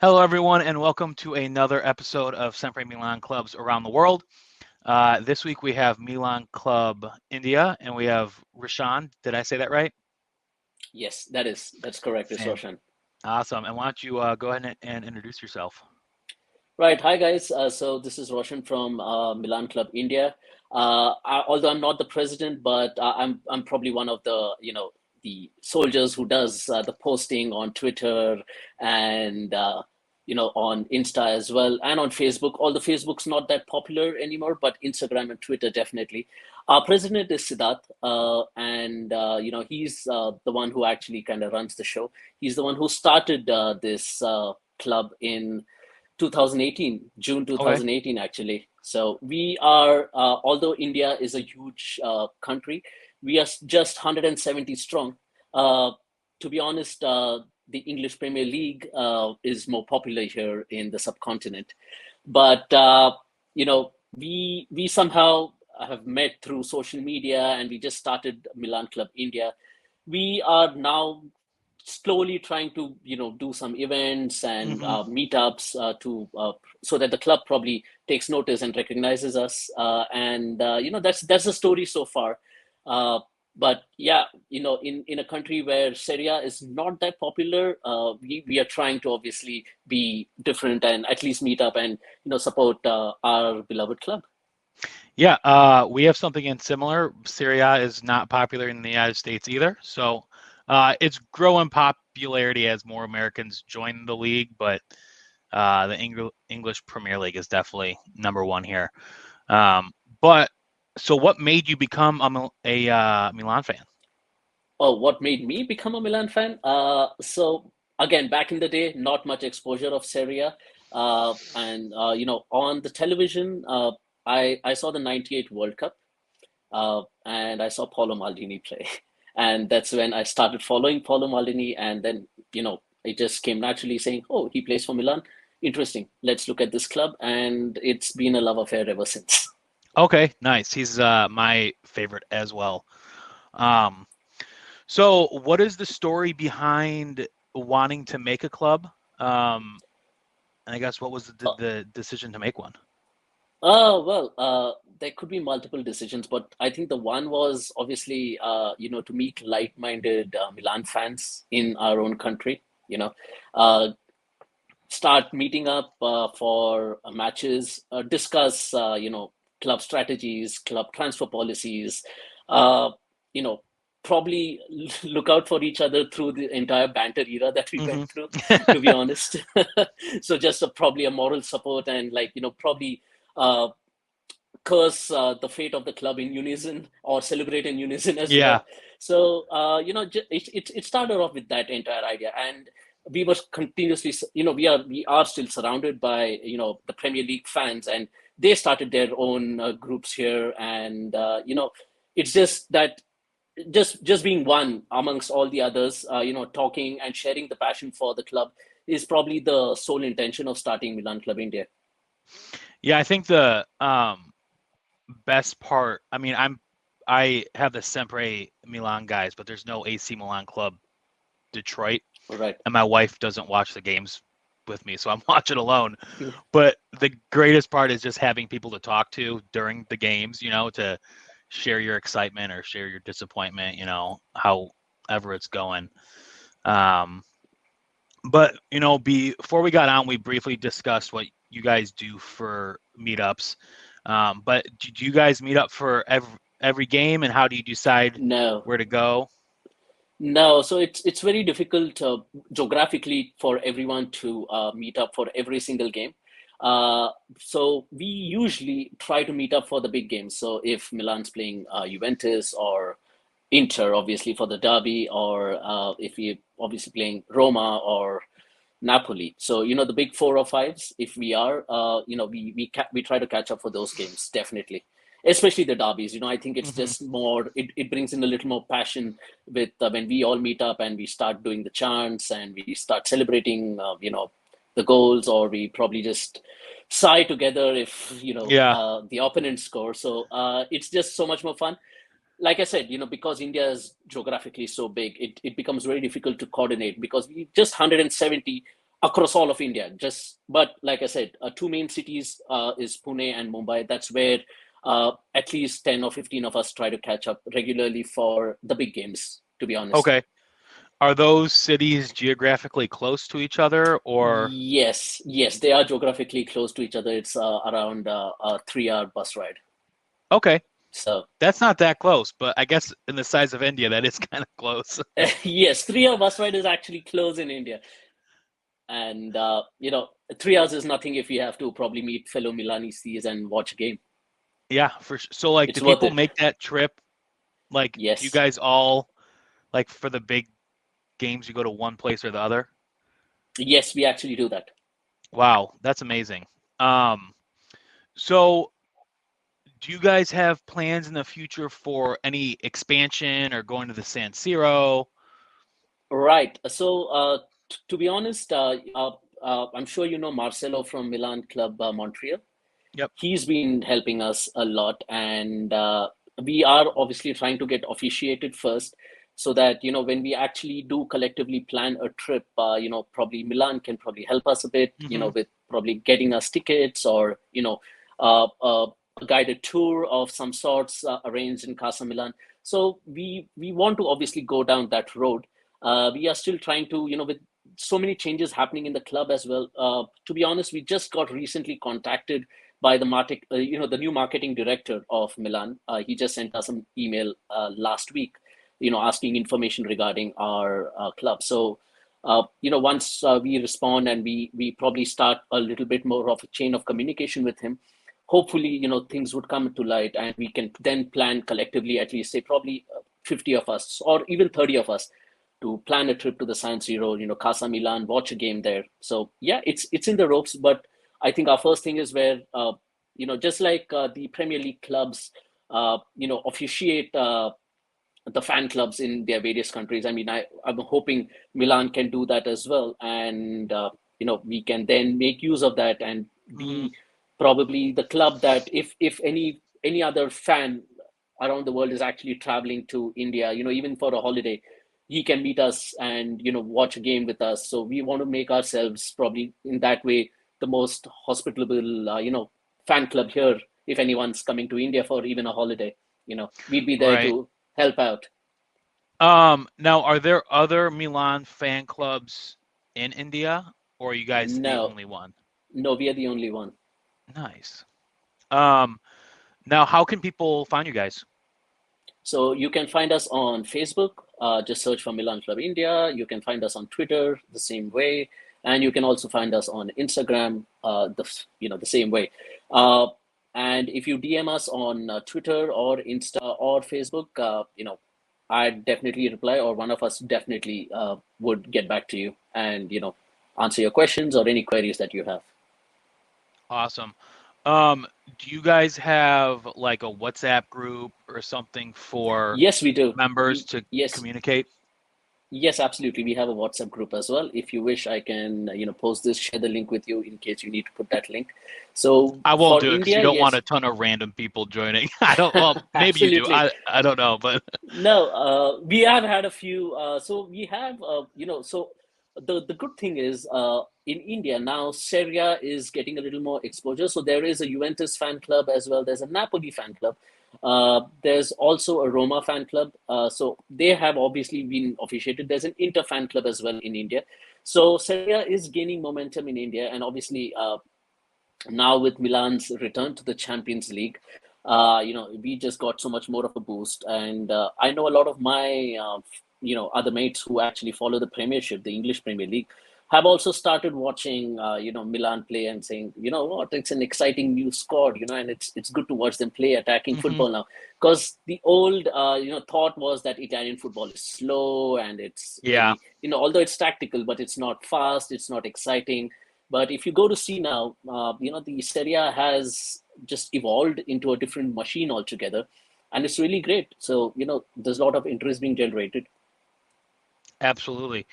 Hello, everyone, and welcome to another episode of SempreMilan clubs around the world. This week we have Milan Club India, and we have Rishan. Did I say that right? Yes, that's correct. It's Fan. Roshan. Awesome. And why don't you go ahead and introduce yourself? Right. Hi guys. So this is Roshan from Milan Club India. Although I'm not the president, but I'm probably one of the soldiers who does the posting on Twitter and on Insta as well and on Facebook. Although Facebook's not that popular anymore, but Instagram and Twitter definitely. Our president is Siddharth, and he's the one who actually kind of runs the show. He's the one who started this club in 2018, June Okay. 2018, actually. So we are, although India is a huge country, we are just 170 strong. Uh, to be honest, the English Premier League is more popular here in the subcontinent. But, we somehow have met through social media and we just started Milan Club India. We are now slowly trying to do some events and hmm meetups to so that the club probably takes notice and recognizes us and that's the story so far. uh, but yeah, in a country where Serie A is not that popular, we are trying to obviously be different and at least meet up and support our beloved club. Yeah, we have something in similar. Syria is not popular in the United States either, so it's growing popularity as more Americans join the league, but the English Premier League is definitely number one here. Um, but so, what made you become a Milan fan? Oh, what made me become a Milan fan? So again, back in the day, not much exposure of Serie A. And on the television, I saw the '98 World Cup, and I saw Paolo Maldini play, and that's when I started following Paolo Maldini, and then it just came naturally saying, "Oh, he plays for Milan. Interesting. Let's look at this club," and it's been a love affair ever since. Okay, nice. He's my favorite as well. Um, so, what is the story behind wanting to make a club? Um, and I guess what was the decision to make one? There could be multiple decisions, but I think the one was obviously, to meet like-minded Milan fans in our own country, uh, start meeting up for matches, discuss, club strategies, club transfer policies, uh, you know, probably look out for each other through the entire banter era that we hmm went through, to be honest. So just probably a moral support and probably uh, curse the fate of the club in unison or celebrate in unison as well. Yeah. So, it started off with that entire idea. And we were continuously, we are still surrounded by, the Premier League fans, and they started their own groups here. And, it's just that just being one amongst all the others, talking and sharing the passion for the club is probably the sole intention of starting Milan Club India. Yeah, I think the best part, I have the Sempre Milan guys, but there's no AC Milan Club Detroit, All right. and my wife doesn't watch the games with me, so I'm watching alone. But the greatest part is just having people to talk to during the games, to share your excitement or share your disappointment, however it's going. Um, but before we got on, we briefly discussed what you guys do for meetups. But do you guys meet up for every game, and how do you decide No. where to go? No, so it's very difficult geographically for everyone to meet up for every single game. Uh, so we usually try to meet up for the big games. So if Milan's playing Juventus or Inter, obviously for the derby, or if we obviously playing Roma or Napoli. So the big four or fives. If we are, we try to catch up for those games definitely, especially the derbies. I think it's hmm just more. It brings in a little more passion with when we all meet up and we start doing the chants and we start celebrating. The goals, or we probably just sigh together if Yeah. the opponent scores. So it's just so much more fun. Like I said, because India is geographically so big, it becomes very difficult to coordinate because we just 170. across all of India. But like I said, two main cities is Pune and Mumbai. That's where at least 10 or 15 of us try to catch up regularly for the big games, to be honest. Okay. Are those cities geographically close to each other or Yes, they are geographically close to each other. It's around a 3 hour bus ride. okay? So, That's not that close, but I guess in the size of India, that is kind of close. yes, 3 hour bus ride is actually close in India. And, 3 hours is nothing if you have to probably meet fellow Milanistas and watch a game. Yeah, for sure. So like, do It's worth people it. make that trip? Like, do you Yes. guys all like for the big games, you go to one place or the other? Yes, we actually do that. Wow, that's amazing. Um, so do you guys have plans in the future for any expansion or going to the San Siro? Right. So, to be honest, I'm sure you know Marcelo from Milan Club Montreal. Yep. He's been helping us a lot, and we are obviously trying to get officiated first, so that when we actually do collectively plan a trip, probably Milan can probably help us a bit, Hmm. with probably getting us tickets or a guided tour of some sorts arranged in Casa Milan. So we want to obviously go down that road. We are still trying to, with so many changes happening in the club as well. To be honest, we just got recently contacted by the new marketing director of Milan. He just sent us an email last week, asking information regarding our club. So, once we respond and we probably start a little bit more of a chain of communication with him, hopefully, things would come to light and we can then plan collectively, at least say probably 50 of us or even 30 of us to plan a trip to the San Siro, Casa Milan, watch a game there. So yeah, it's in the ropes, but I think our first thing is where just like the Premier League clubs, officiate the fan clubs in their various countries. I mean, I'm hoping Milan can do that as well, and we can then make use of that and Hmm. be probably the club that if any other fan around the world is actually traveling to India, even for a holiday, he can meet us and watch a game with us. So we want to make ourselves probably in that way the most hospitable fan club here. If anyone's coming to India for even a holiday, we'd be there Right. to help out. Now, are there other Milan fan clubs in India, or are you guys the No, only one? no, we are the only one. Nice. Um, Now, how can people find you guys? So you can find us on Facebook. Just search for Milan Club India. You can find us on Twitter the same way, and you can also find us on Instagram the same way. Uh, and if you DM us on Twitter or Insta or Facebook, I'd definitely reply, or one of us definitely would get back to you and answer your questions or any queries that you have. Awesome. Do you guys have like a WhatsApp group or something for Yes, we do. members We to yes, communicate? Yes, absolutely. We have a WhatsApp group as well. If you wish, I can, post this, share the link with you in case you need to put that link. So I won't for do it because you India, don't want a yes, ton of random people joining. I don't, well, maybe you do. absolutely. I don't know, but No, we have had a few. So we have, so the good thing is in India now, Serie A is getting a little more exposure. So there is a Juventus fan club as well. There's a Napoli fan club. There's also a Roma fan club. So they have obviously been officiated. There's an Inter fan club as well in India. So Serie A is gaining momentum in India, and obviously now with Milan's return to the Champions League, we just got so much more of a boost. And I know a lot of my, other mates who actually follow the Premiership, the English Premier League, have also started watching, Milan play and saying, you know what, it's an exciting new squad, and it's good to watch them play attacking hmm. football now. Because the old, thought was that Italian football is slow and it's Yeah, very, although it's tactical, but it's not fast, it's not exciting. But if you go to see now, the Serie A has just evolved into a different machine altogether, and it's really great. So, there's a lot of interest being generated. absolutely.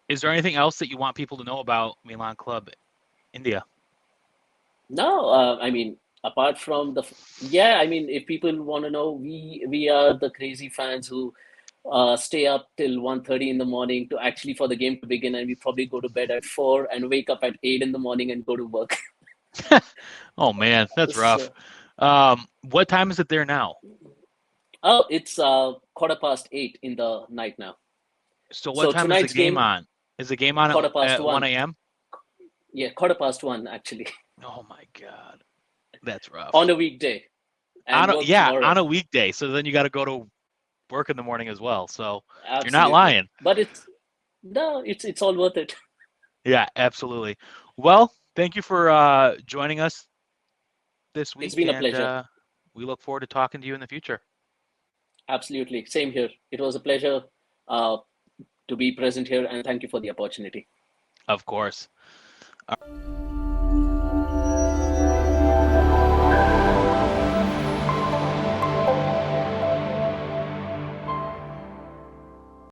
Is there anything else that you want people to know about Milan Club India? No, I mean, apart from yeah, I mean, if people want to know, we are the crazy fans who stay up till 1:30 in the morning to actually for the game to begin, and we probably go to bed at 4 and wake up at 8 in the morning and go to work. Oh man, that's rough. So, What time is it there now? oh, it's 8:15 in the night now. So what So time is the tonight's game game, on? Is the game on quarter past at 1 one. a.m.? Yeah, 1:15 actually, Oh my God, that's on rough. a weekday, and work Yeah, tomorrow. on a weekday. So then you got to go to work in the morning as well. So you're not Absolutely. lying. But it's all worth it. Yeah, absolutely. Well, thank you for joining us this It's week, been a and pleasure. we look forward to talking to you in the future. Absolutely. Same here. It was a pleasure uh, to be present here, and thank you for the opportunity. Of course.